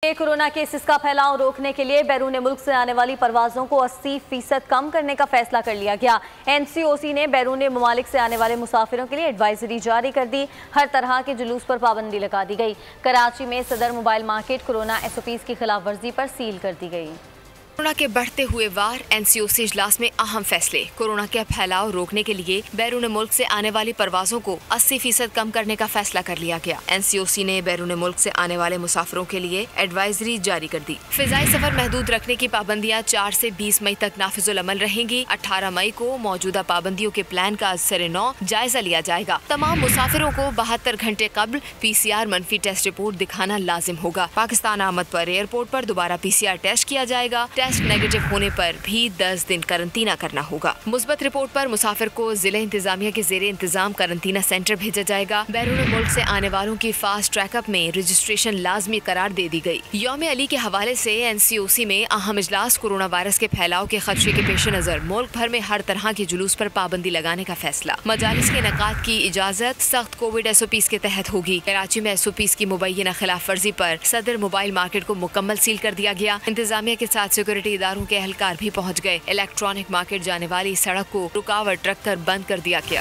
Corona cases का फैलाव रोकने के लिए बैरून मुल्क से आने वाली परवाजों को 80% कम करने का फैसला कर लिया गया। एनसीओसी ने बैरून ममालिक से आने वाले मुसाफिरों के लिए एडवाइजरी जारी कर दी। हर तरह के जुलूस पर पाबंदी लगा दी गई। कराची में सदर मोबाइल मार्केट कोरोना SOPs की खिलाफ वर्जी पर सील कर दी गई। कोरोना के बढ़ते हुए वार एनसीओसी इजलास में अहम फैसले। कोरोना के फैलाव रोकने के लिए बैरून मुल्क से आने वाली परवाजों को 80% कम करने का फैसला कर लिया गया। एनसीओसी ने बैरून मुल्क से आने वाले मुसाफिरों के लिए एडवाइजरी जारी कर दी। फिजाई सफर महदूद रखने की पाबंदियां 4 से 20 मई तक नाफिजुल अमल रहेंगी। 18 मई को मौजूदा पाबंदियों के प्लान का असर-ए-नौ जायजा लिया जाएगा। तमाम मुसाफिरों को 72 घंटे कब्ल PCR मनफी टेस्ट रिपोर्ट दिखाना लाजिम होगा। पाकिस्तान आमद पर एयरपोर्ट पर दोबारा PCR टेस्ट किया जाएगा। टेस्ट नेगेटिव होने पर भी 10 दिन करंतना करना होगा। मुस्बत रिपोर्ट पर मुसाफिर को जिले इंतजामिया के जेरे इंतजाम करंतना सेंटर भेजा जाएगा। बैरून मुल्क से आने वालों की फास्ट ट्रैकअप में रजिस्ट्रेशन लाजमी करार दे दी गई। यौम अली के हवाले से एनसीओसी में अहम इजलास। कोरोना वायरस के फैलाव के खदशे के पेश नजर मुल्क भर में हर तरह के जुलूस पर पाबंदी लगाने का फैसला। मजालिस के इनेकाद की इजाजत सख्त कोविड SOPs के तहत होगी। कराची में SOPs की मुबैना खिलाफ वर्जी पर सदर मोबाइल मार्केट को मुकम्मल सील कर दिया गया। इंतजामिया के साथ सिक्योरिटी इदारों के अहलकार भी पहुंच गए। इलेक्ट्रॉनिक मार्केट जाने वाली सड़क को रुकावट रखकर बंद कर दिया गया।